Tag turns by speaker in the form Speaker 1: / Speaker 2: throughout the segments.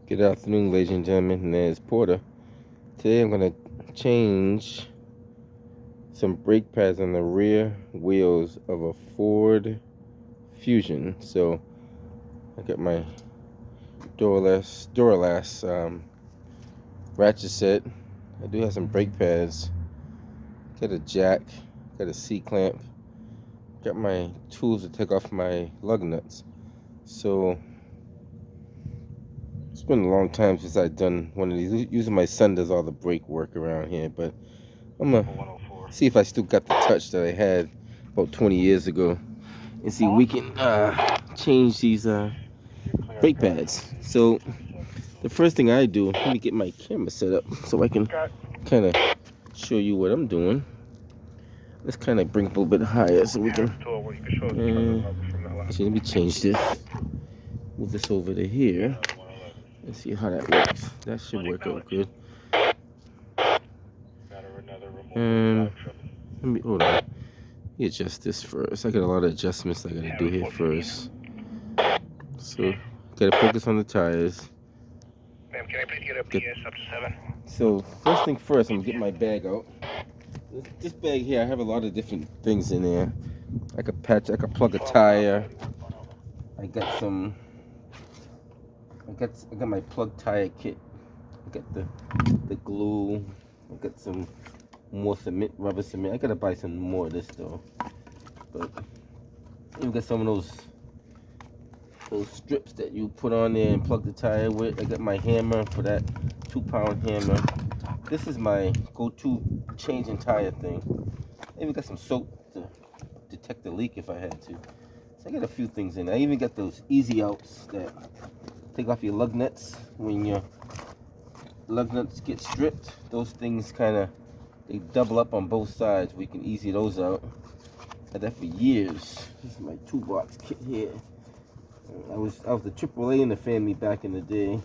Speaker 1: Good afternoon, ladies and gentlemen. Nez Porter. Today I'm going to change some brake pads on the rear wheels of a Ford Fusion. So I got my Duralast ratchet set. I do have some brake pads. Got a jack. Got a C-clamp. Got my tools to take off my lug nuts. So it's been a long time since I've done one of these. Usually my son does all the brake work around here, but I'm gonna see if I still got the touch that I had about 20 years ago, and see if we can change these brake pads. So the first thing I do, let me get my camera set up so I can kind of show you what I'm doing. Let's kind of bring it a little bit higher so we can. Actually, let me change this. Move this over to here. Let's see how that works. That should work out good. Let me hold on. Let me adjust this first. I got a lot of adjustments I gotta do here first. So gotta focus on the tires.
Speaker 2: Ma'am, can I please get a PS up to 7?
Speaker 1: So first thing first, I'm gonna get my bag out. This bag here, I have a lot of different things in there. I could plug a tire. I got my plug tire kit. I got the glue. I got some more cement, rubber cement. I gotta buy some more of this though. But you got some of those strips that you put on there and plug the tire with. I got my hammer for that 2-pound hammer. This is my go-to changing tire thing. I even got some soap to detect the leak if I had to. So I got a few things in there. I even got those easy outs that take off your lug nuts when your lug nuts get stripped. Those things they double up on both sides. We can easy those out. Had that for years. This is my toolbox kit here. I was the AAA in the family back in the day.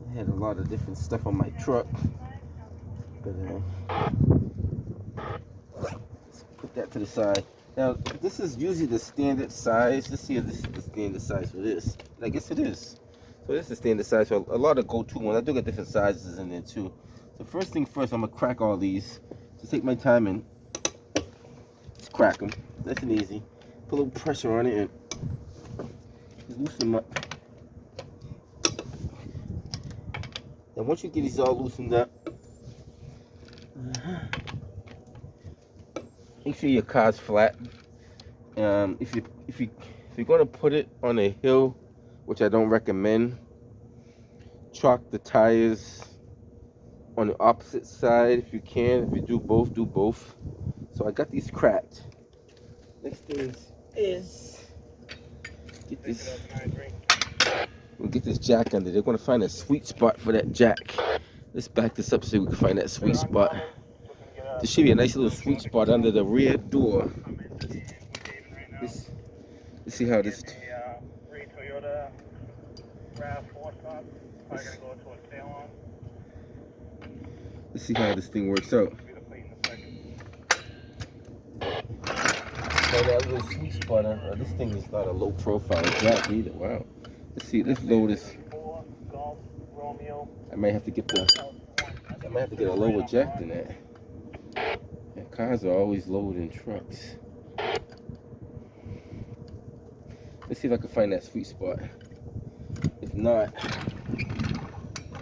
Speaker 1: I had a lot of different stuff on my truck. But let's put that to the side. Now this is usually the standard size. Let's see if this is the standard size for this. I guess it is. So this is the standard size for a lot of go-to ones. I do get different sizes in there too. So first thing first, I'm gonna crack all these. Just take my time and just crack them. Nice and easy. Put a little pressure on it and just loosen them up. And once you get these all loosened up, make sure your car's flat. If you're gonna put it on a hill, which I don't recommend, chalk the tires on the opposite side if you can. If you do both, do both. So I got these cracked. Next thing is get this jack under. They're gonna find a sweet spot for that jack. Let's back this up so we can find that sweet spot. There should be a nice little sweet spot under the rear door. Let's see how this. Let's see how this thing works out. So that little sweet spot. This thing is not a low profile jack either. Wow. Let's see. Let's load this. I might have to get a lower jack than that. And cars are always lowered in trucks. Let's see if I can find that sweet spot. If not,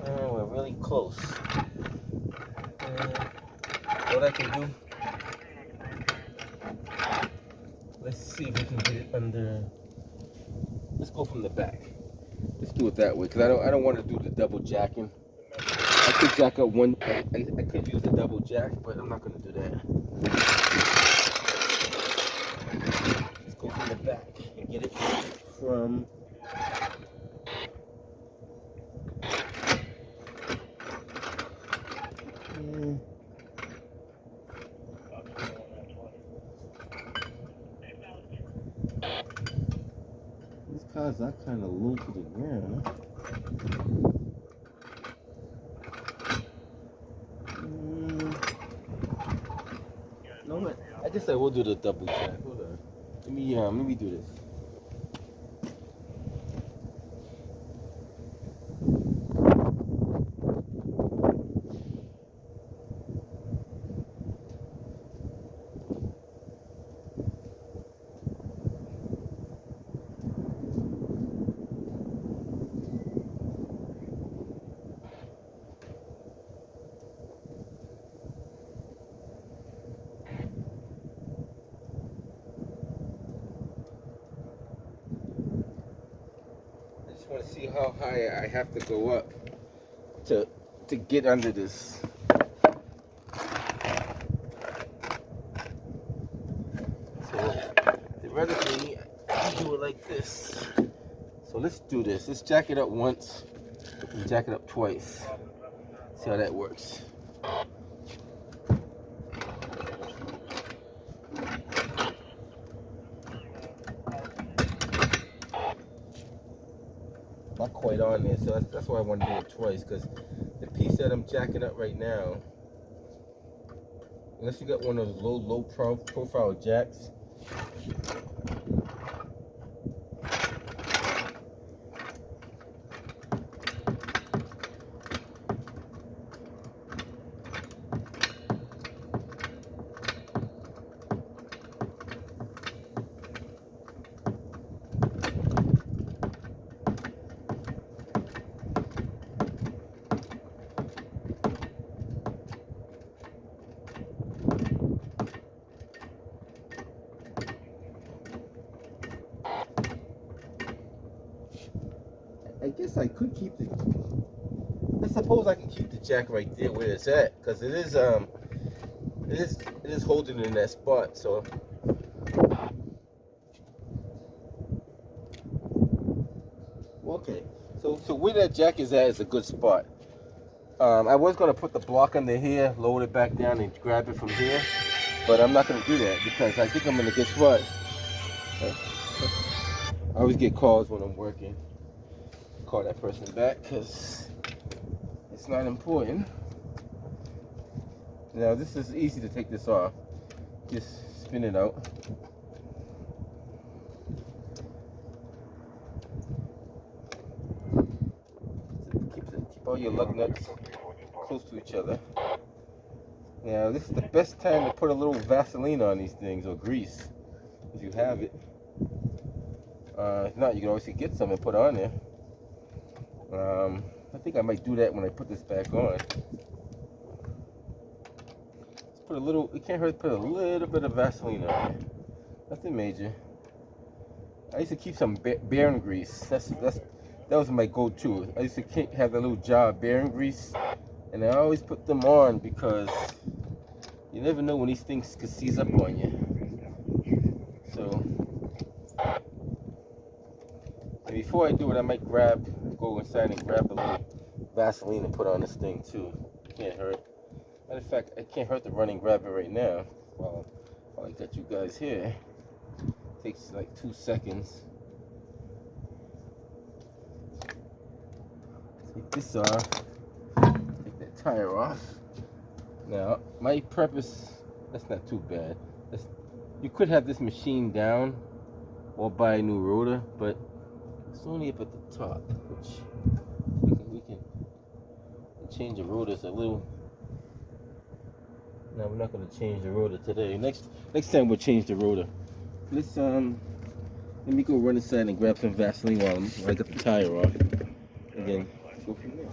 Speaker 1: we're really close. What I can do, let's see if we can get it under. Let's go from the back. Let's do it that way, because I don't want to do the double jacking. I could jack up one. I could use the double jack, but I'm not going to do that. Let's go from the back and get it from. These cars are kind of low to the ground. Huh? No, I guess I will do the double jack. Hold on. Let me do this. just want to see how high I have to go up to get under this. So theoretically, I can do it like this. So let's do this. Let's jack it up once and jack it up twice. See how that works. Not quite on there, so that's why I want to do it twice, because the piece that I'm jacking up right now, unless you got one of those low profile jacks, I guess I could keep the. I suppose I can keep the jack right there where it's at, because it is holding in that spot. So okay, so where that jack is at is a good spot. I was gonna put the block under here, lower it back down, and grab it from here, but I'm not gonna do that because I think I'm in a good spot. I always get calls when I'm working. Call that person back because it's not important. Now this is easy to take this off. Just spin it out. Keep all your lug nuts close to each other. Now this is the best time to put a little Vaseline on these things, or grease, if you have it. If not, you can always get some and put on there. I think I might do that when I put this back on. Let's put a little, it can't hurt to put a little bit of Vaseline on there. Nothing major. I used to keep some bearing grease. That was my go-to. I used to have a little jar of bearing grease, and I always put them on because you never know when these things could seize up on you. So, and before I do it, I might go inside and grab a little Vaseline and put on this thing too. Can't hurt. Matter of fact, it can't hurt to run and grab it right now while I got you guys here. It takes like 2 seconds. Take this off. Take that tire off. Now, my purpose, that's not too bad. You could have this machine down or buy a new rotor, but it's only up at the top, which we can change the rotors a little. No, we're not going to change the rotor today. Next time we'll change the rotor. Let's let me go run inside and grab some Vaseline while I get the tire off, and then go from there.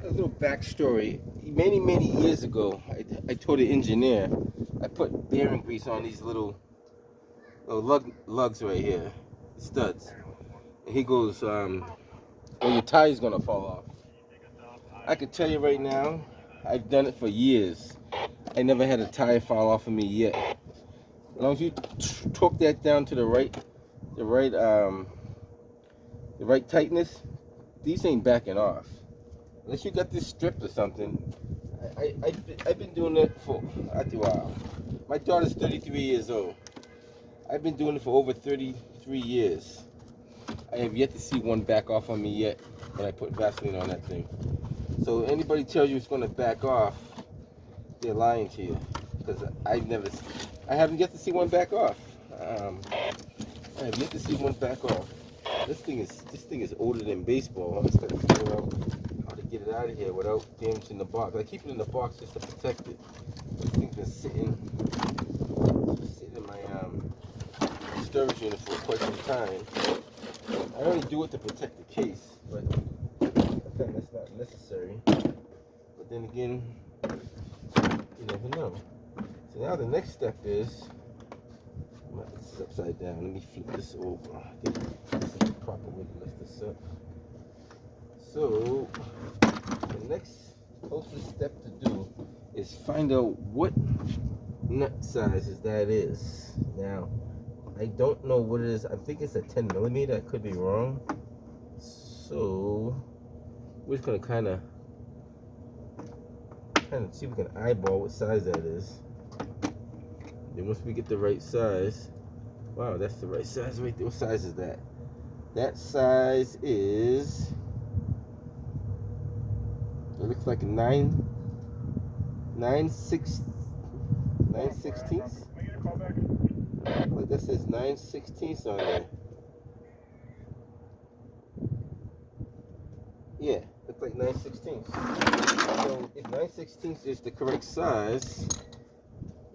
Speaker 1: A little backstory. Many years ago, I told an engineer I put bearing grease on these little lugs right here, studs, and he goes, "Well, your tire's gonna fall off." I could tell you right now, I've done it for years. I never had a tire fall off of me yet. As long as you torque that down to the right tightness, these ain't backing off. Unless you got this stripped or something. I've been doing it for a while. My daughter's 33 years old. I've been doing it for over 33 years. I have yet to see one back off on me yet when I put Vaseline on that thing. So anybody tells you it's going to back off, they're lying to you. Because I haven't yet to see one back off. I have yet to see one back off. This thing is older than baseball. I'm just trying to figure out how to get it out of here without damaging the box. I keep it in the box just to protect it. This thing's been sitting in my storage unit for quite some time. I only do it to protect the case, but sometimes that's not necessary. But then again, you never know. So now the next step is, this is upside down. Let me flip this over. I think this is the proper way to lift this up. So the next closest step to do is find out what nut sizes that is. Now, I don't know what it is. I think it's a 10 millimeter. I could be wrong. So we're just gonna kind of see if we can eyeball what size that is. Then once we get the right size, wow, that's the right size right there. What size is that? That size is, it looks like 9/16. Like that says 9/16 on there. Yeah, looks like 9/16. So if 9/16 is the correct size,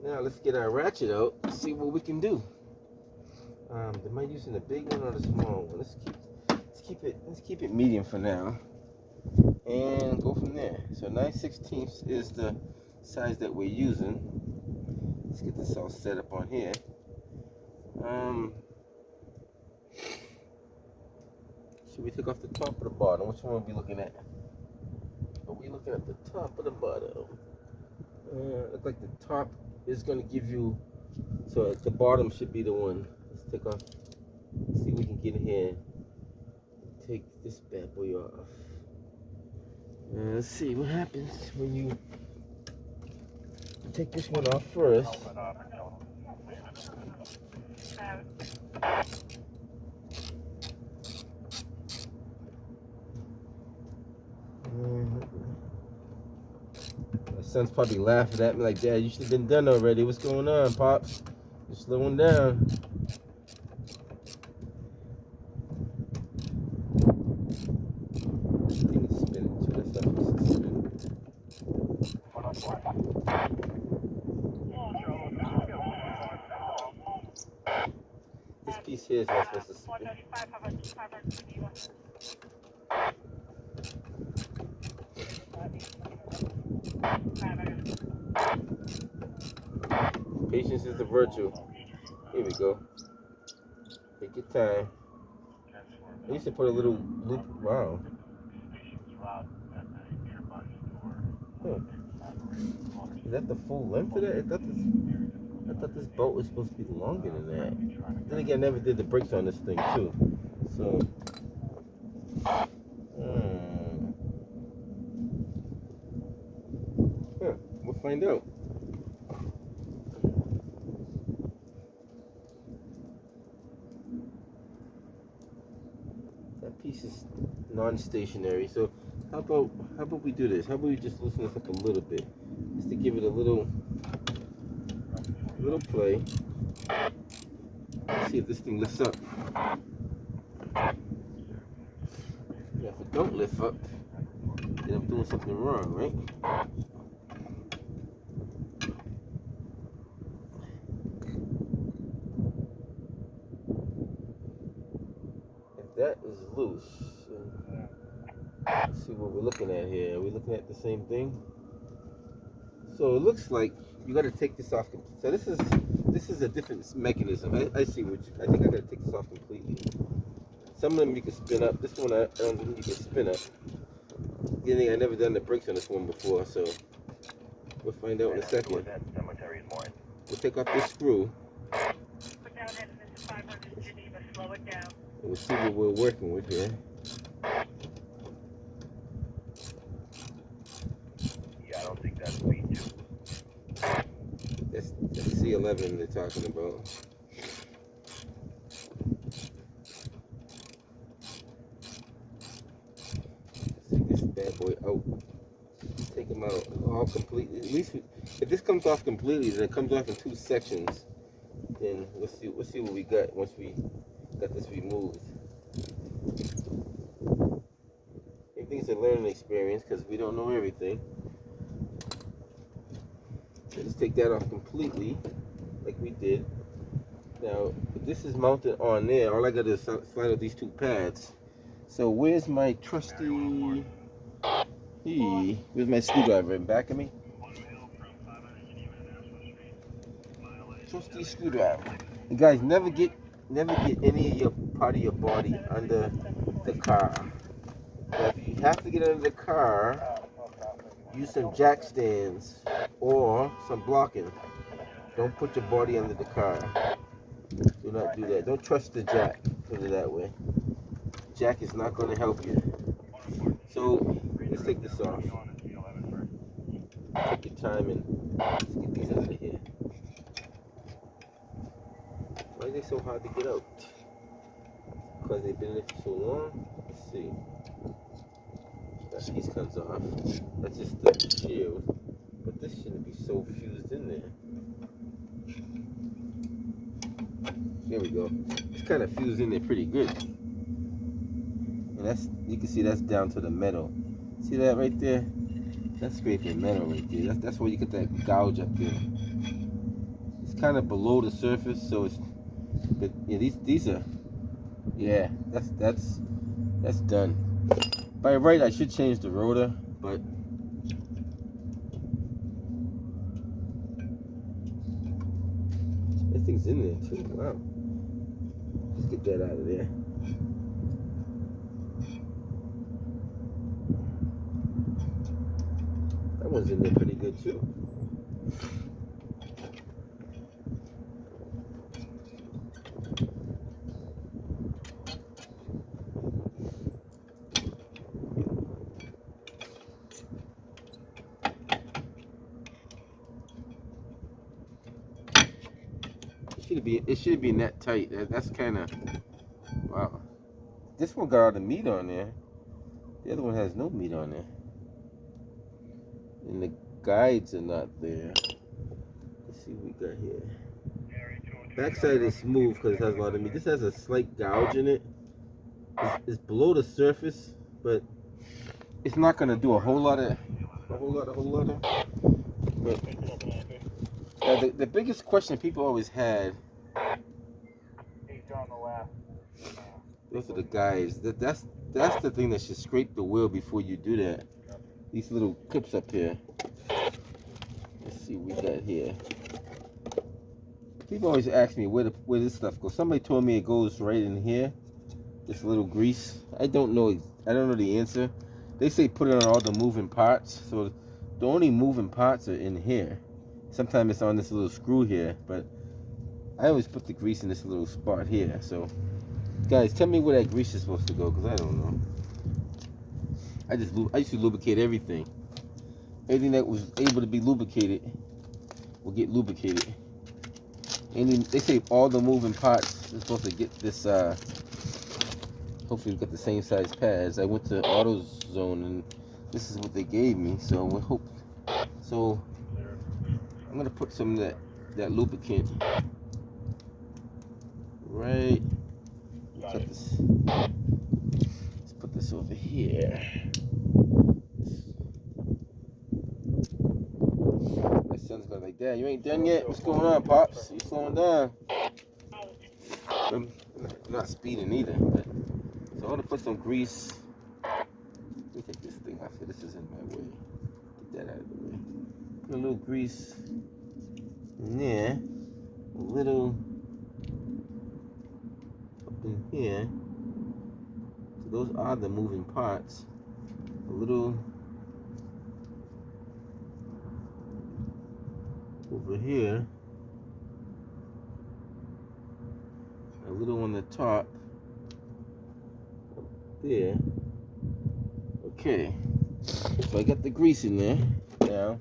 Speaker 1: now let's get our ratchet out and see what we can do. Am I using the big one or the small one? Let's keep it medium for now, and go from there. So 9/16 is the size that we're using. Let's get this all set up on here. Should we take off the top or the bottom? Which one are we looking at? Are we looking at the top or the bottom? Looks like the top is going to give you, so the bottom should be the one. Let's take off, see if we can get in here. Take this bad boy off. Let's see what happens when you take this one off first. My son's probably laughing at me like, Dad, you should have been done already. What's going on, Pops? You're slowing down. I think it's spinning too. That's not supposed to spin. This piece here is not supposed to spin. Patience is a virtue. Here we go. Take your time. I used to put a little loop. Wow. Huh. Is that the full length of that? I thought this bolt was supposed to be longer than that. Then again, I never did the brakes on this thing too. So, we'll find out. That piece is non-stationary. So how about we do this? How about we just loosen this up a little bit, just to give it a little play. Let's see if this thing lifts up. Yeah, if it don't lift up, then I'm doing something wrong, right? If that is loose, let's see what we're looking at here. Are we looking at the same thing? So it looks like you got to take this off. So this is a different mechanism. I see what I think I got to take this off completely. Some of them you can spin up. This one I don't think you can spin up. I never done the brakes on this one before, so We'll find out in a second.
Speaker 2: That cemetery is more.
Speaker 1: We'll take off this screw.
Speaker 3: Put down Edmonton 500 Geneva, slow it down.
Speaker 1: And we'll see what we're working with here.
Speaker 2: Yeah, I don't think that's V2.
Speaker 1: That's C11 they're talking about. Take this bad boy out. Take him out all completely. At least if this comes off completely, then it comes off in 2 sections. Then we'll see what we got once we got this removed. Everything's a learning experience because we don't know everything. So just take that off completely, like we did. Now, if this is mounted on there, all I got to do is slide out these 2 pads. So where's my trusty? Where's my screwdriver? In back of me? Trusty screwdriver. You guys never get any of your part of your body under the car. But if you have to get under the car, use some jack stands or some blocking. Don't put your body under the car. Do not do that. Don't trust the jack. Put it that way. Jack is not going to help you. So let's take this off. Take your time and let's get these out of here. Why are they so hard to get out? Because they've been in there for so long? Let's see. That piece comes off. That's just the shield. But this shouldn't be so fused in there. There we go. It's kind of fused in there pretty good. And that's, you can see that's down to the metal. See that right there? That's scraping metal right there. That's where you get that gouge up there. It's kind of below the surface, so it's. But yeah, these are. Yeah, that's done. By right, I should change the rotor, but. That thing's in there too. Wow. Let's get that out of there. That one's in there pretty good too. It should be that tight. That's kind of, wow. This one got all the meat on there. The other one has no meat on there. And the guides are not there. Let's see what we got here. Backside is smooth because it has a lot of meat. This has a slight gouge in it. It's below the surface, but it's not gonna do a whole lot of. But the biggest question people always had. Those are the guys. That's the thing that should scrape the wheel before you do that. These little clips up here. Let's see what we got here. People always ask me where this stuff goes. Somebody told me it goes right in here. This little grease. I don't know the answer. They say put it on all the moving parts. So the only moving parts are in here. Sometimes it's on this little screw here, but I always put the grease in this little spot here. So guys, tell me where that grease is supposed to go, because I don't know. I used to lubricate everything. Everything that was able to be lubricated will get lubricated. And they say all the moving parts are supposed to get this. Hopefully, we got the same size pads. I went to AutoZone and this is what they gave me. So we hope. So I'm gonna put some of that lubricant right. Let's put this over here. My son's going like, Dad, you ain't done yet? What's going on, Pops? You slowing down? I'm not speeding either. But, so I'm going to put some grease. Let me take this thing off here. This is in my way. Get that out of the way. Put a little grease in there. A little up in here. So those are the moving parts. A little over here. A little on the top. There. Okay. So I got the grease in there. Now,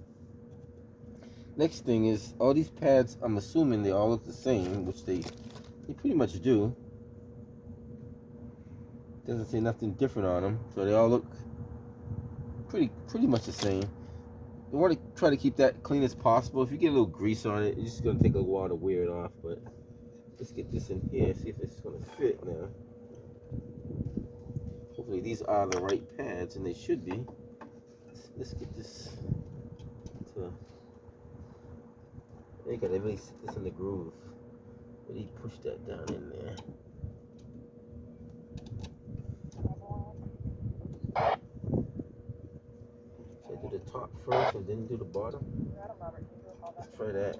Speaker 1: next thing is all these pads, I'm assuming they all look the same, which they pretty much do. Doesn't say nothing different on them, so they all look pretty much the same. You want to try to keep that clean as possible. If you get a little grease on it, it's just going to take a while to wear it off, but let's get this in here, see if it's going to fit now. Hopefully these are the right pads, and they should be. Let's get this to... You gotta really sit this in the groove. Really push that down in there. Should I do the top first and then do the bottom? Let's try that.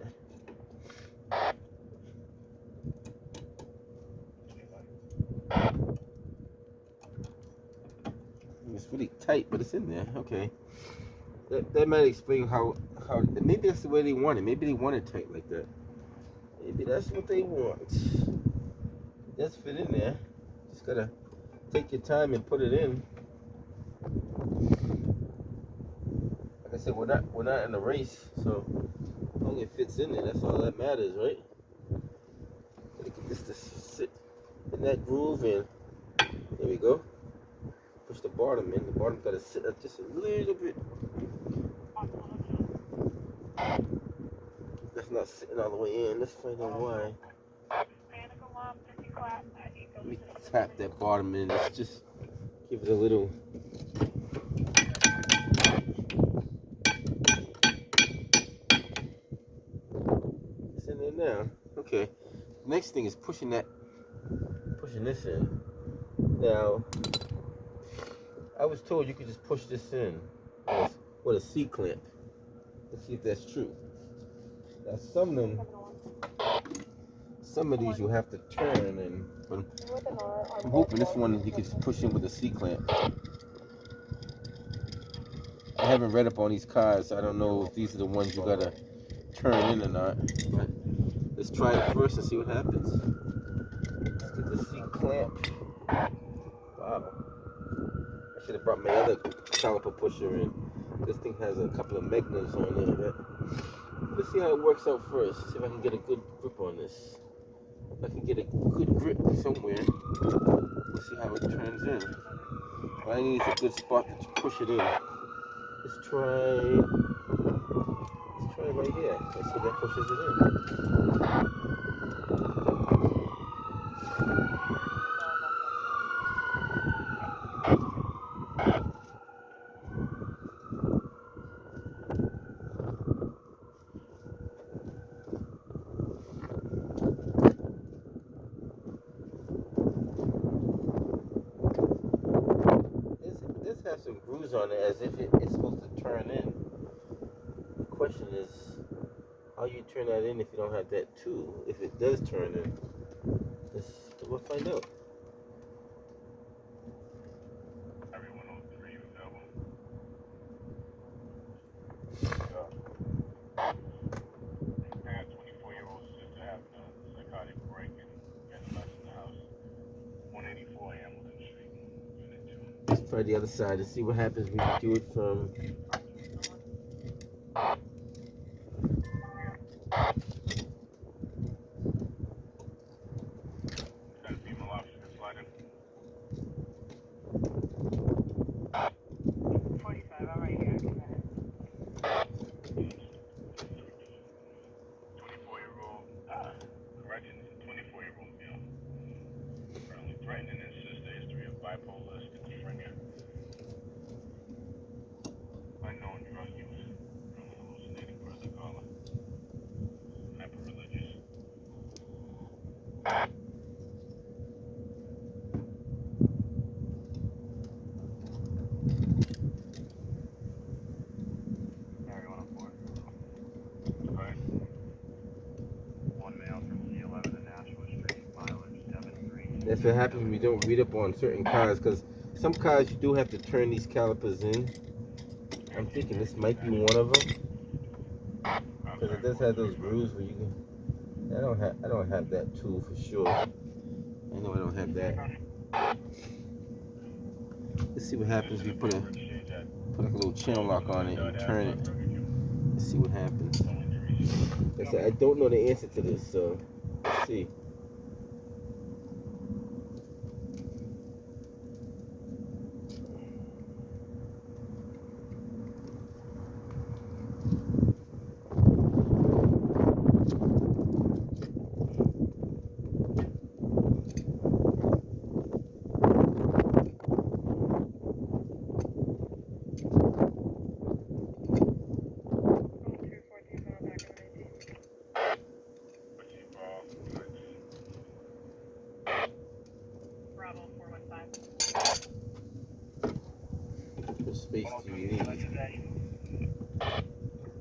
Speaker 1: It's really tight, but it's in there. Okay. That might explain how maybe that's the way they want it. Maybe they want it tight like that. Maybe that's what they want. It does fit in there. Just gotta take your time and put it in. Like I said, we're not in a race, so as long as it fits in there, that's all that matters, right? Gotta get this to sit in that groove, and there we go. Push the bottom in. The bottom gotta sit up just a little bit. That's not sitting all the way in. Let's find out why. Let me tap that bottom in. Let's just give it a little. It's in there now. Okay. Next thing is pushing this in. Now, I was told you could just push this in with a C-clamp. Let's see if that's true. Now some of these you have to turn, and but I'm hoping this one you can just push in with a C-clamp. I haven't read up on these cars, so I don't know if these are the ones you gotta turn in or not. But let's try it first and see what happens. Let's get the C-clamp. Wow. I should have brought my other caliper pusher in. This thing has a couple of magnets on it. But let's see how it works out first. See if I can get a good grip on this. If I can get a good grip somewhere. Let's see how it turns in. All I need is a good spot to push it in. Let's try right here. Let's see if that pushes it in. Have some grooves on it as if it's supposed to turn in. The question is how you turn that in if you don't have that tool. If it does turn in, we'll find out.
Speaker 2: Everyone on 3 available. I got 24-year-old sister having a psychotic break and getting left in the house. 184 Hamilton Street, Unit 2.
Speaker 1: Let's try the other side and see what happens when you do it from.
Speaker 2: That female officer can slide in.
Speaker 3: 45, all right, here.
Speaker 2: 24-year-old, corrections, 24-year-old male. Currently threatening his sister, history of bipolar schizophrenia. Unknown drug use, hallucinating further caller. Hyper-religious. Area 104. Alright. One male from C11 and Nashua Street, mileage 73.
Speaker 1: That's what happens when you don't read up on certain cars, because some cars you do have to turn these calipers in. I'm thinking this might be one of them. because it does have those grooves where you can. I don't have that tool for sure. I know I don't have that. Let's see what happens if you put like a little channel lock on it and turn it. Let's see what happens. Like I said, I don't know the answer to this, so let's see.
Speaker 3: Bravo 415.
Speaker 1: What space do you need?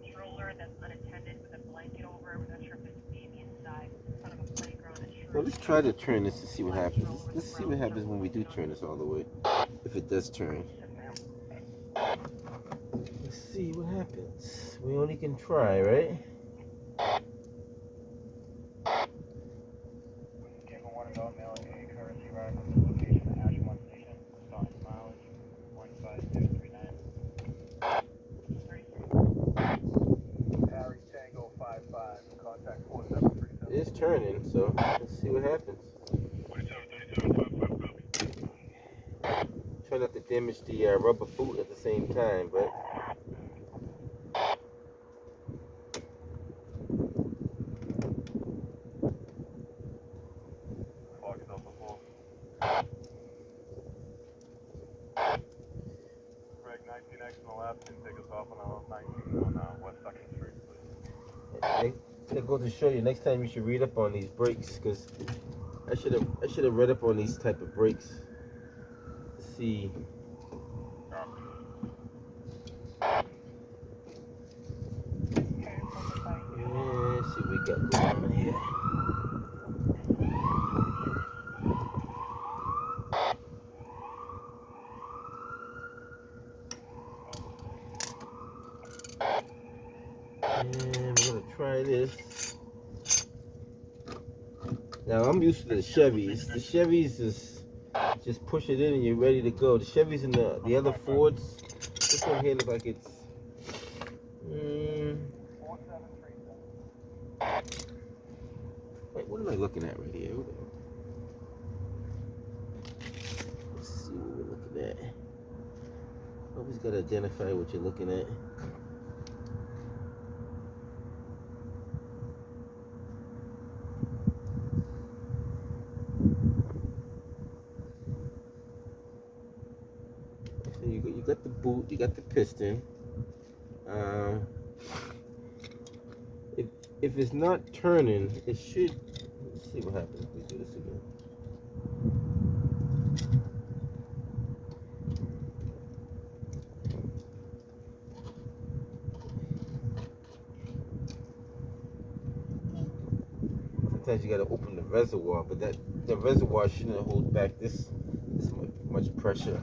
Speaker 3: Stroller that's unattended with a blanket over it. We're not sure if it's baby inside. It's in front of a playground.
Speaker 1: Well, let's try to turn this to see what happens. Let's see what happens when we do turn this all the way. If it does turn. Let's see what happens. We only can try, right? It's turning, so let's see what happens. Try not to damage the rubber boot at the same time, but
Speaker 2: Greg, 19X on the left and take us off on 19 on West 2nd Street, please.
Speaker 1: it goes to show you next time you should read up on these brakes, because I should have read up on these type of brakes. Let's see. Let's see what we got going on here. And we're gonna try this. Now I'm used to the Chevys. The Chevys is just push it in and you're ready to go. The Chevys and the other Fords, this one here looks like it's wait, what am I looking at right here? Let's see what we're looking at. Always gotta identify what you're looking at. So you got the boot, you got the piston. If it's not turning, it should. Let's see what happens if we do this again. Sometimes you got to open the reservoir, but the reservoir shouldn't hold back this much pressure.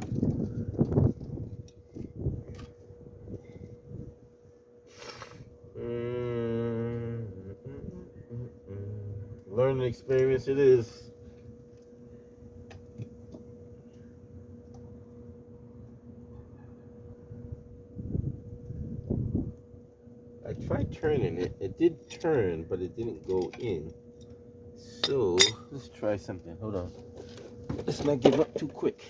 Speaker 1: Learning experience it is. I tried turning it. It did turn, but it didn't go in. So let's try something. Hold on. Let's not give up too quick.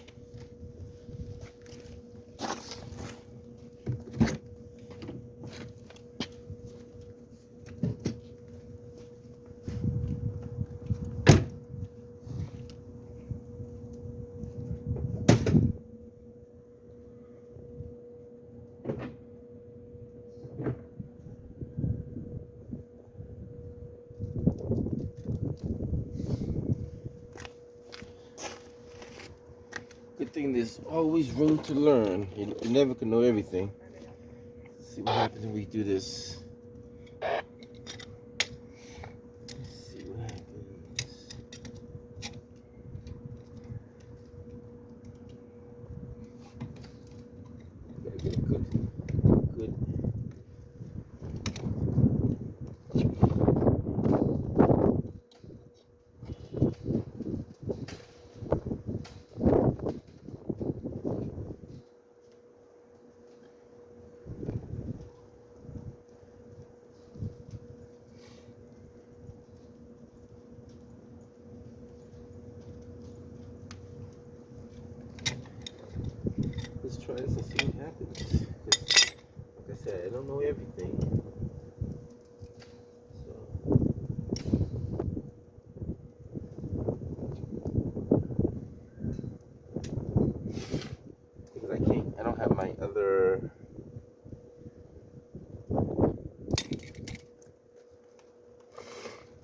Speaker 1: Good thing there's always room to learn. You never can know everything. Let's see what happens when we do this. Let's see what happens. Gotta get a good this and see what happens. Like I said, I don't know everything. Because I don't have my other.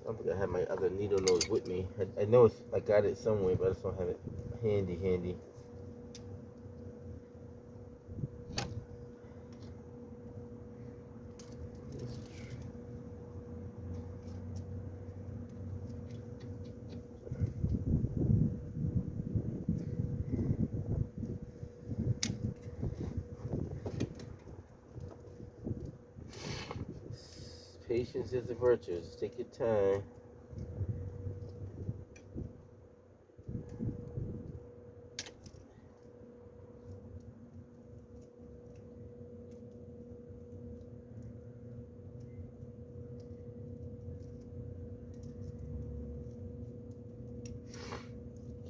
Speaker 1: I don't think I have my other needle nose with me. I know I got it somewhere, but I just don't have it handy. Patience is a virtue. Just take your time.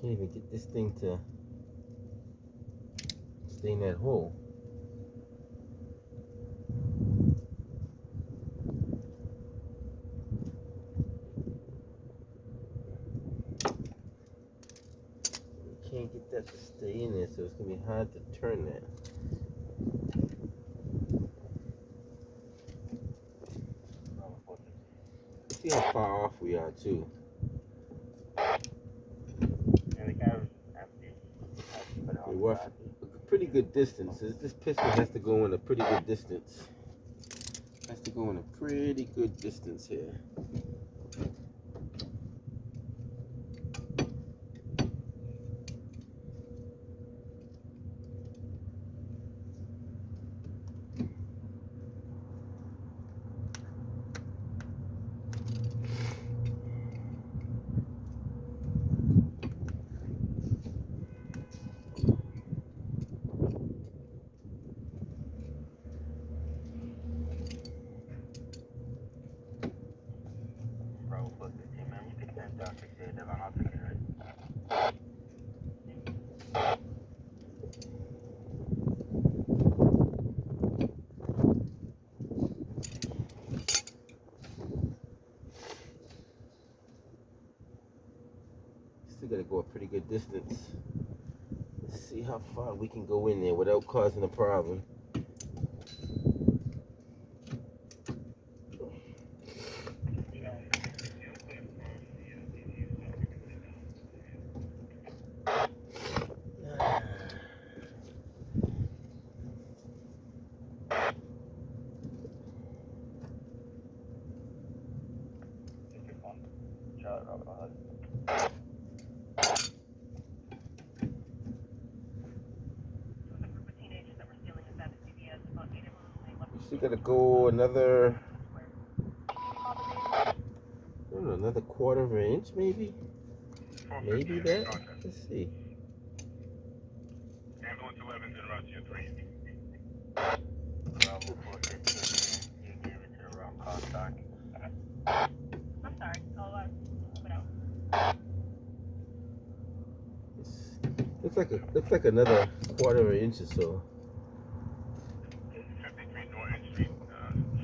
Speaker 1: Can't even get this thing to stay in that hole. Can't get that to stay in there, so it's gonna be hard to turn that. See how far off we are too. We're off a pretty good distance. This piston has to go in a pretty good distance. Has to go in a pretty good distance here. Still gotta go a pretty good distance. Let's see how far we can go in there without causing a problem. Still gotta go another, I don't know, another quarter of an inch maybe? Maybe that? Let's see.
Speaker 2: Ambulance 11's in Russia 3.
Speaker 3: I'm sorry. I'll put out.
Speaker 1: Looks like another quarter of an inch or so.
Speaker 2: 53 Norton Street.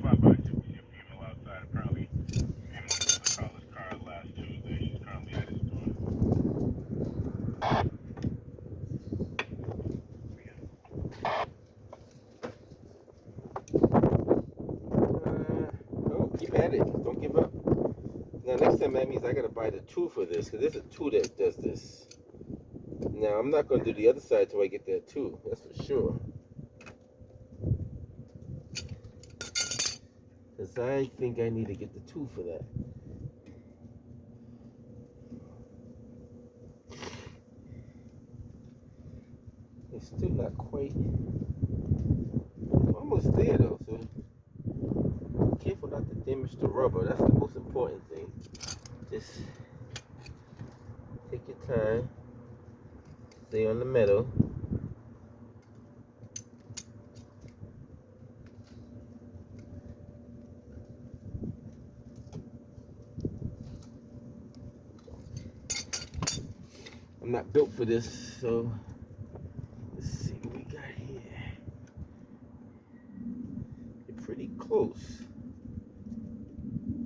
Speaker 2: Flat by to see a female outside. Apparently, female was the caller's car last Tuesday. She's currently at his door.
Speaker 1: Oh, keep at it. Don't give up. Now, next time that means I gotta buy the tool for this, because there's a tool that does this. Now, I'm not gonna do the other side till I get that tool. That's for sure. Because I think I need to get the tool for that. It's still not quite. Almost there though, so be careful not to damage the rubber. That's the most important thing. Just take your time. Stay on the metal. I'm not built for this, so let's see what we got here. close.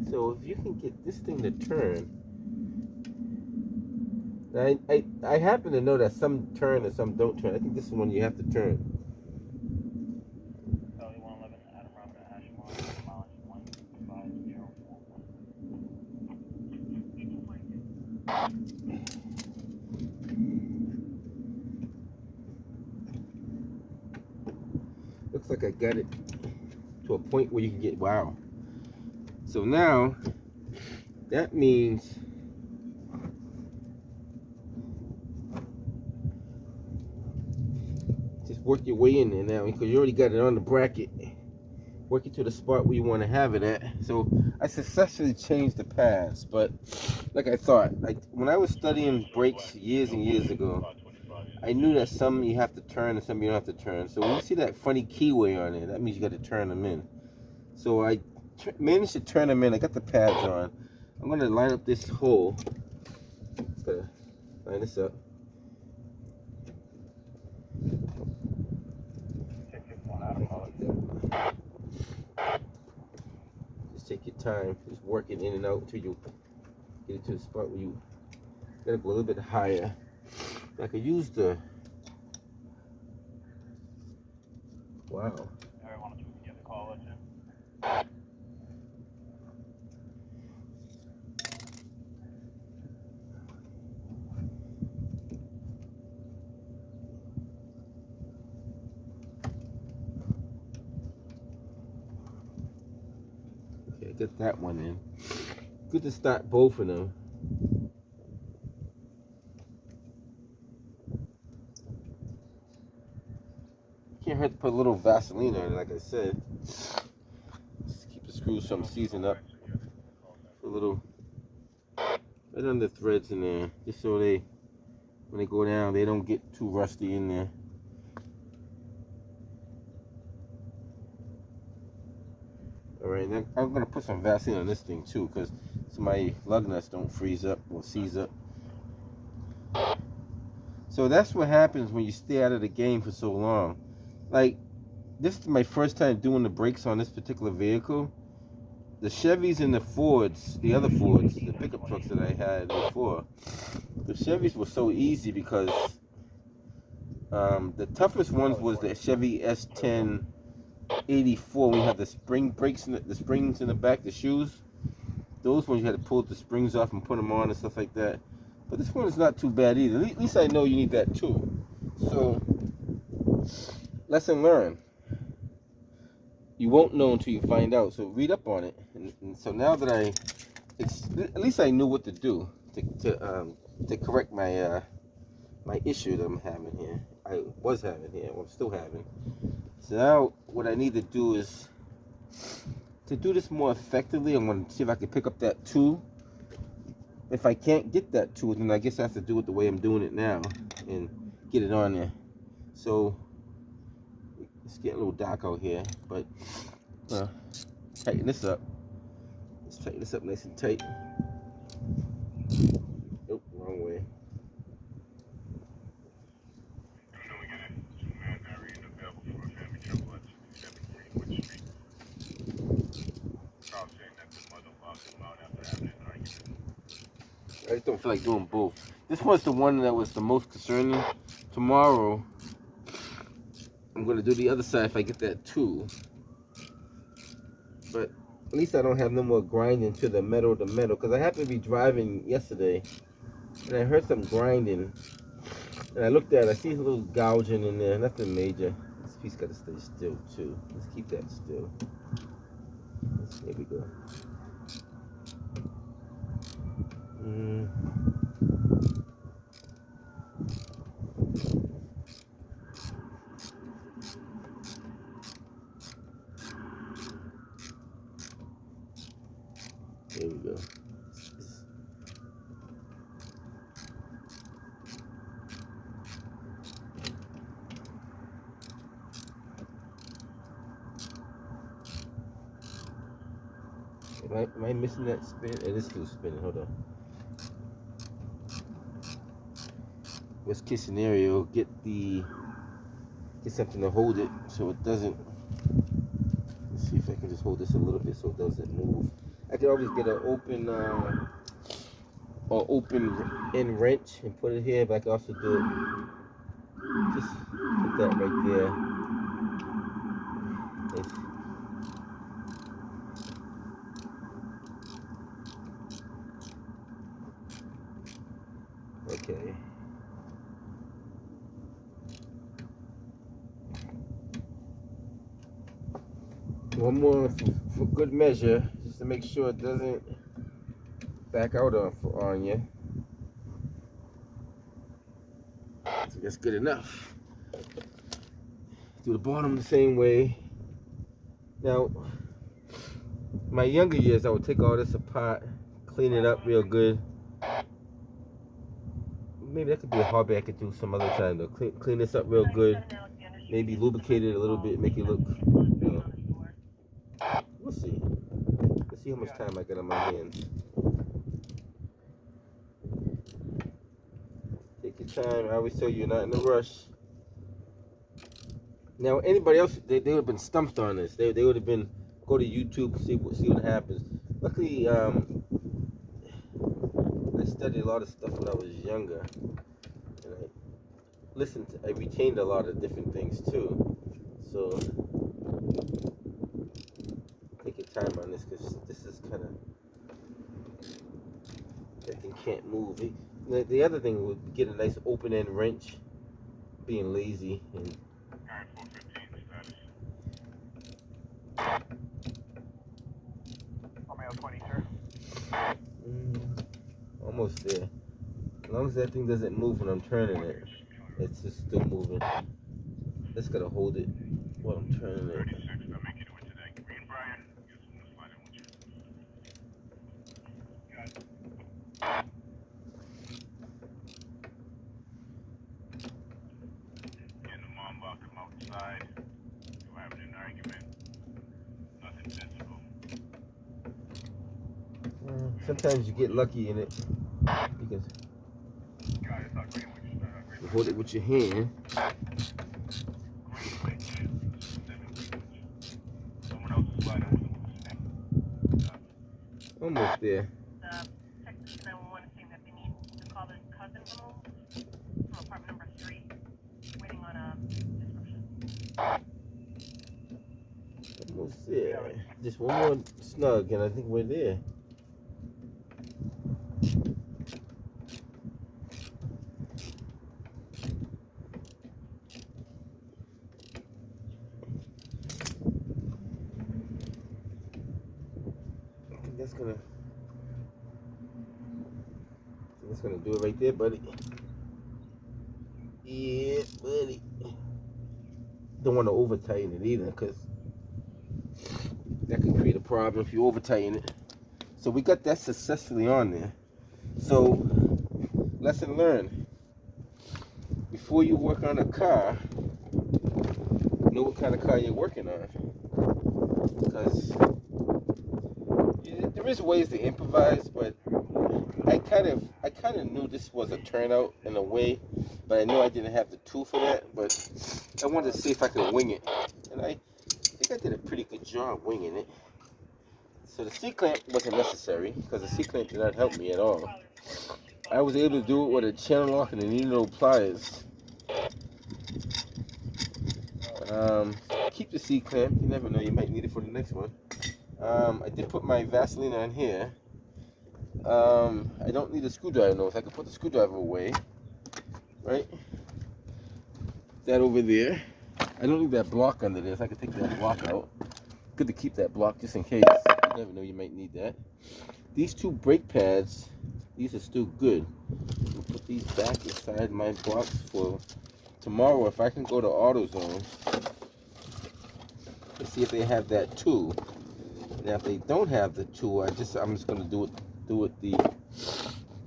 Speaker 1: So if you can get this thing to turn, I happen to know that some turn and some don't turn. I think this is one you have to turn.
Speaker 2: Charlie 111, Adam Robert at Ashmore, mileage 155.
Speaker 1: Looks like I got it to a point where you can get, wow. So now, that means just work your way in there now, because you already got it on the bracket. Work it to the spot where you want to have it at. So I successfully changed the pads, but like I thought, when I was studying brakes years and years ago, I knew that some you have to turn and some you don't have to turn. So when you see that funny keyway on there, that means you got to turn them in. So I managed to turn them in. I got the pads on. I'm going to line up this hole. Gotta line this up. Just take your time. Just work it in and out until you get it to the spot where you gotta go a little bit higher. I could use the, wow.
Speaker 2: Everyone want to get the call legend.
Speaker 1: Okay, get that one in. Good to start both of them. Can't hurt to put a little Vaseline on it, like I said. Just keep the screws from seizing up. Put a little right on the threads in there, just so they, when they go down, they don't get too rusty in there. Alright, then I'm gonna put some Vaseline on this thing too, because so my lug nuts don't freeze up or seize up. So that's what happens when you stay out of the game for so long. Like, this is my first time doing the brakes on this particular vehicle. The Chevys and the Fords, the other Fords, the pickup trucks that I had before, the Chevys were so easy because the toughest ones was the Chevy S10 84. We had the spring brakes, the springs in the back, the shoes. Those ones you had to pull the springs off and put them on and stuff like that. But this one is not too bad either. At least I know you need that too. So, lesson learned. You won't know until you find out. So read up on it. And so now that at least I knew what to do to correct my my issue that I'm having here. I was having here. I'm still having. So now what I need to do is to do this more effectively. I'm going to see if I can pick up that 2. If I can't get that 2, then I guess I have to do it the way I'm doing it now and get it on there. So it's getting a little dark out here, but tighten this up. Let's tighten this up nice and tight. Nope, wrong way. I just don't feel like doing both. This one's the one that was the most concerning. Tomorrow, I'm going to do the other side if I get that 2. But at least I don't have no more grinding to the metal because I happened to be driving yesterday and I heard some grinding. And I looked at it, I see a little gouging in there, nothing major. This piece got to stay still too. Let's keep that still. There we go. There we go. Am I missing that spin? It is still spinning. Hold on. Worst case scenario, get something to hold it so it doesn't. Let's see if I can just hold this a little bit so it doesn't move. I can always get an open or open end wrench and put it here, but I can also do it. Just put that right there. Okay. One more for good measure, just to make sure it doesn't back out on you. So that's good enough. Do the bottom the same way. Now, my younger years, I would take all this apart, clean it up real good. Maybe that could be a hobby I could do some other time though. Clean this up real good. Maybe lubricate it a little bit, make it look, you know. We'll see. Let's see how much time I got on my hands. Take your time. I always tell you, you're not in a rush. Now, anybody else, they would have been stumped on this. They would have been, go to YouTube and see what happens. Luckily, I studied a lot of stuff when I was younger. And I retained a lot of different things too. So, take your time on this because this is kind of, that thing can't move. The other thing would get a nice open end wrench, being lazy. And
Speaker 2: Alright, 415 status. Romeo 20, sir.
Speaker 1: Almost there. As long as that thing doesn't move when I'm turning it, it's just still moving. Just gotta hold it while I'm turning it.
Speaker 2: 36, I'll make you do it today. Green Brian, get someone to slide in with you. Got it. Getting the mom about come outside. We're having an argument. Nothing physical.
Speaker 1: Sometimes you get lucky in it because
Speaker 2: Got it. It's green with you, sir.
Speaker 1: you hold it with your hand.
Speaker 2: Green light, man. 17. Someone else is sliding with him.
Speaker 1: Almost there.
Speaker 3: The Texas 911 saying that they need to call this cousin removed from apartment number 3, waiting on a description.
Speaker 1: Almost there. Just one more snug and I think we're there. That's gonna do it right there, buddy. Yeah, buddy. Don't want to over tighten it either, because that can create a problem if you over tighten it. So we got that successfully on there. So lesson learned: before you work on a car, know what kind of car you're working on, because there is ways to improvise, but I kind of knew this was a turnout in a way, but I knew I didn't have the tool for that. But I wanted to see if I could wing it, and I think I did a pretty good job winging it. So the C-clamp wasn't necessary because the C-clamp did not help me at all. I was able to do it with a channel lock and a needle pliers. Keep the C-clamp. You never know, you might need it for the next one. I did put my Vaseline on here. I don't need a screwdriver though, so I can put the screwdriver away. Right? That over there. I don't need that block under this. I can take that block out. Good to keep that block just in case. You never know, you might need that. These two brake pads, these are still good. I'll put these back inside my box for tomorrow. If I can go to AutoZone and see if they have that tool. Now if they don't have the tool, I'm just gonna do it the,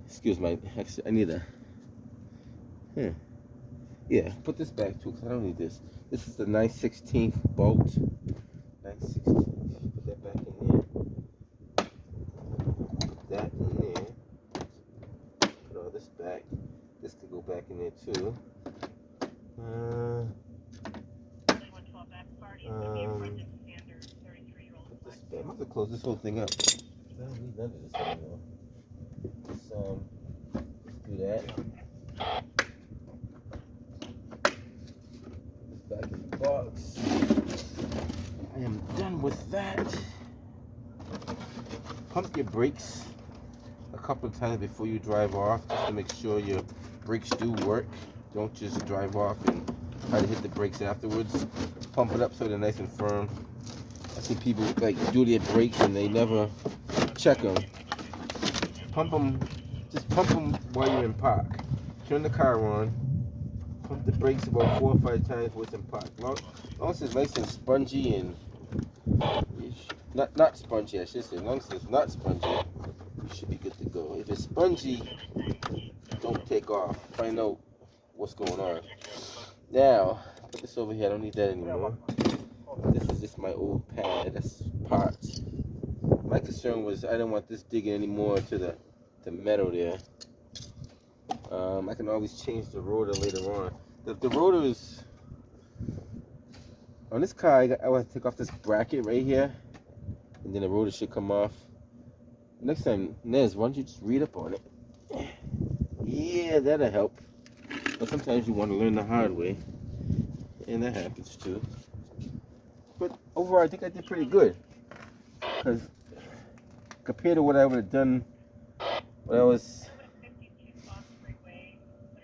Speaker 1: excuse my, actually I need a, yeah, put this back too, because I don't need this. This is the 9/16 bolt. 9/16, put that back in there. Put that in there. Put all this back. This could go back in there too. Put this have to close this whole thing up. I don't need none of this anymore. Let's do that. Back in the box. I am done with that. Pump your brakes a couple of times before you drive off, just to make sure your brakes do work. Don't just drive off and try to hit the brakes afterwards. Pump it up so they're nice and firm. I see people like do their brakes and they never check them. Pump them, just pump them while you're in park. Turn the car on. Pump the brakes about 4 or 5 times while it's in park. Long as it's nice and spongy and not spongy, I should say. As long as it's not spongy, you should be good to go. If it's spongy, don't take off. Find out what's going on. Now, put this over here. I don't need that anymore. This is just my old pad. That's parts. My concern was I didn't want this digging anymore to the metal there. I can always change the rotor later on. The rotor is on this car. I want to take off this bracket right here, and then the rotor should come off. Next time, Nez, why don't you just read up on it? Yeah, that'll help. But sometimes you want to learn the hard way, and that happens too. But overall, I think I did pretty good, because compared to what I would have done when I was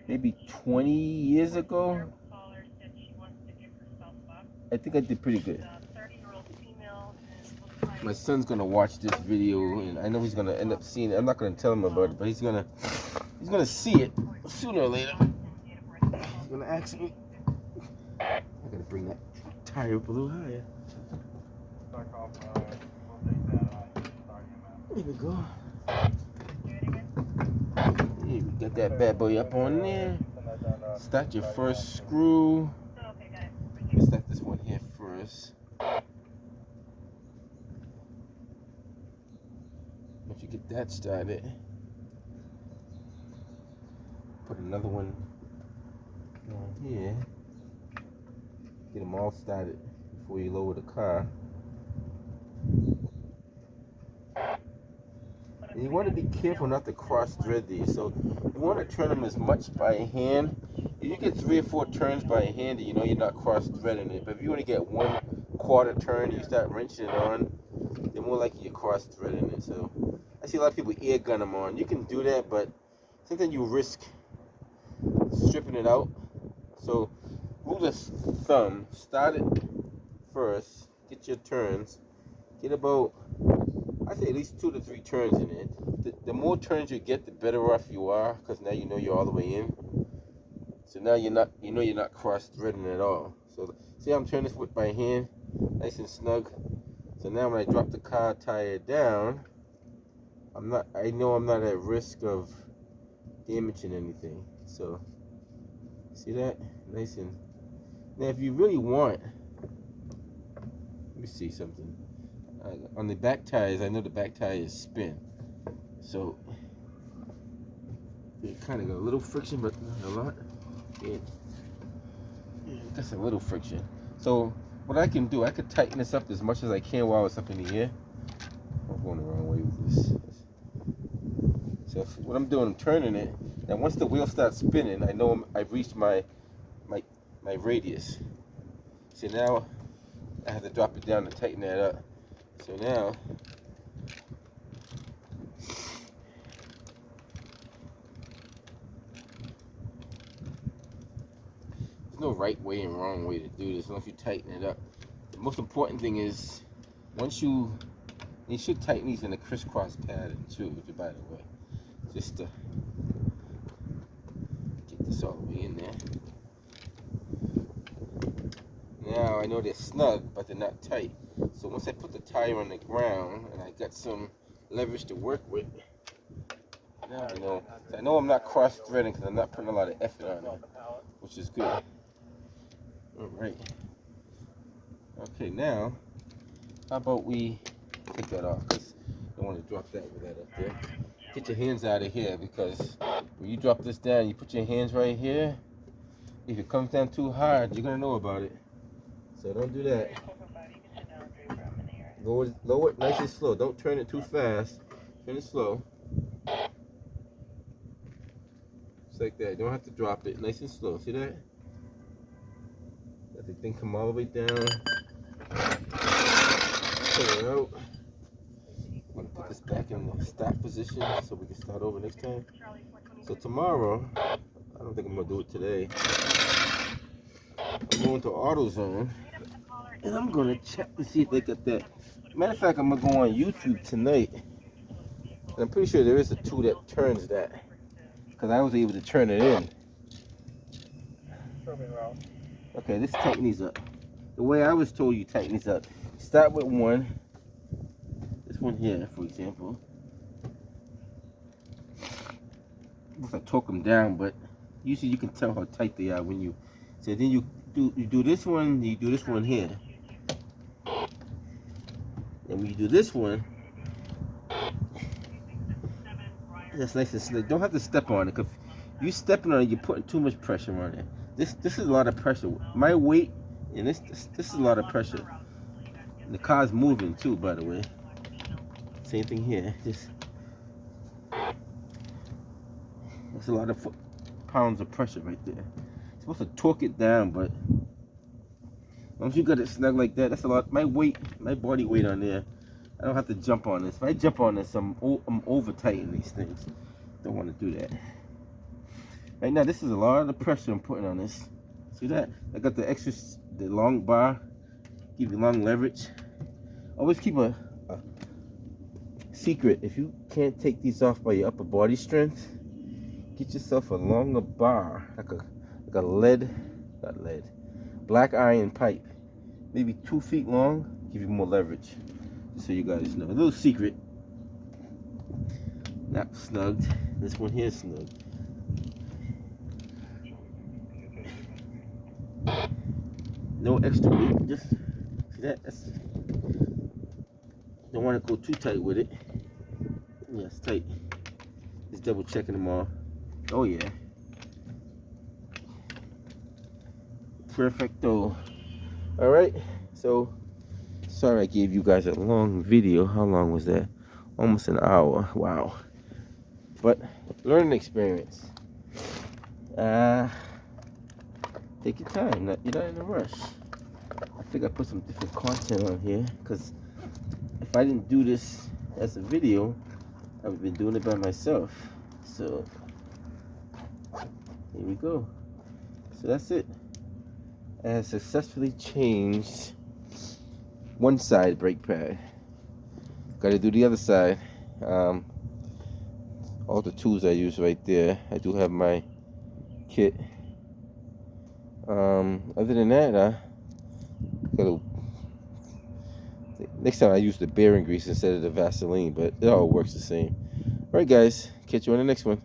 Speaker 1: maybe 20 years ago, I think I did pretty good. My son's gonna watch this video, and I know he's gonna end up seeing it. I'm not gonna tell him about it, but he's gonna see it sooner or later. He's gonna ask me. I gotta bring that tire up a little higher. There we go. Here, we got that bad boy up on there. Start your first screw. Let's start this one here first. Once you get that started, put another one on here. Get them all started before you lower the car. And you want to be careful not to cross thread these. So you want to turn them as much by hand. If you get 3 or 4 turns by hand, you know you're not cross threading it. But if you only get 1/4 turn, you start wrenching it on, they're more likely you're cross threading it. So I see a lot of people air gun them on. You can do that, but sometimes you risk stripping it out. So rule of thumb, start it first, get your turns, get about, I say at least 2 to 3 turns in it. The more turns you get, the better off you are, because now you know you're all the way in. So now you're not cross threading at all. So see how I'm turning this by hand, nice and snug. So now when I drop the car tire down, I know I'm not at risk of damaging anything. So see that? Nice and now if you really want, let me see something. On the back tires, I know the back tires spin. So it kind of got a little friction, but not a lot. That's a little friction. So what I can do, I could tighten this up as much as I can while it's up in the air. I'm going the wrong way with this. So what I'm doing, I'm turning it. Now once the wheel starts spinning, I know I've reached my radius. See, now I have to drop it down to tighten that up. So now there's no right way and wrong way to do this once you tighten it up. The most important thing is you should tighten these in a crisscross pattern too, by the way. Just to get this all the way in there. Now I know they're snug, but they're not tight. So once I put the tire on the ground and I got some leverage to work with, now I know. So I know I'm not cross threading because I'm not putting a lot of effort on it, which is good. All right. Okay, now how about we take that off? Because I don't want to drop that with that up there. Get your hands out of here, because when you drop this down, you put your hands right here. If it comes down too hard, you're gonna know about it. So don't do that. Lower it nice and slow. Don't turn it too fast. Turn it slow. Just like that. You don't have to drop it. Nice and slow. See that? Let the thing come all the way down. Pull it out. I'm gonna put this back in the stop position so we can start over next time. So tomorrow, I don't think I'm gonna do it today. I'm going to AutoZone and I'm gonna check to see if they got that. Matter of fact, I'm gonna go on YouTube tonight. And I'm pretty sure there is a tool that turns that. Because I was able to turn it in. Okay, let's tighten these up. The way I was told you tighten these up. Start with one. This one here, for example. If I torque them down, but usually you can tell how tight they are when you. So then you do this one, you do this one here. And when you do this one, that's nice and slick. Don't have to step on it, because if you stepping on it, you're putting too much pressure on it. This is a lot of pressure. My weight, and this is a lot of pressure. And the car's moving too, by the way. Same thing here. That's a lot of pounds of pressure right there. You're supposed to torque it down, but once you got it snug like that, that's a lot. My weight, my body weight on there, I don't have to jump on this. If I jump on this, I'm over tightening these things. Don't want to do that. Right now, this is a lot of pressure I'm putting on this. See that? I got the extra, the long bar, give you long leverage. Always keep a secret. If you can't take these off by your upper body strength, get yourself a longer bar, like a black iron pipe, maybe 2 feet long, give you more leverage. Just so you guys know, a little secret. Not snugged. This one here is snugged. No extra weight. Just see that. Don't want to go too tight with it. Yeah, it's tight. Just double checking them all. Oh yeah. Perfecto. All right. So sorry I gave you guys a long video. How long was that? Almost an hour. Wow. But learning experience. Take your time. You're not in a rush. I think I put some different content on here, because if I didn't do this as a video, I would have been doing it by myself. So here we go. So that's it. I have successfully changed one side brake pad. Got to do the other side. All the tools I use right there. I do have my kit. Other than that, next time I use the bearing grease instead of the Vaseline, but it all works the same. Alright guys, catch you on the next one.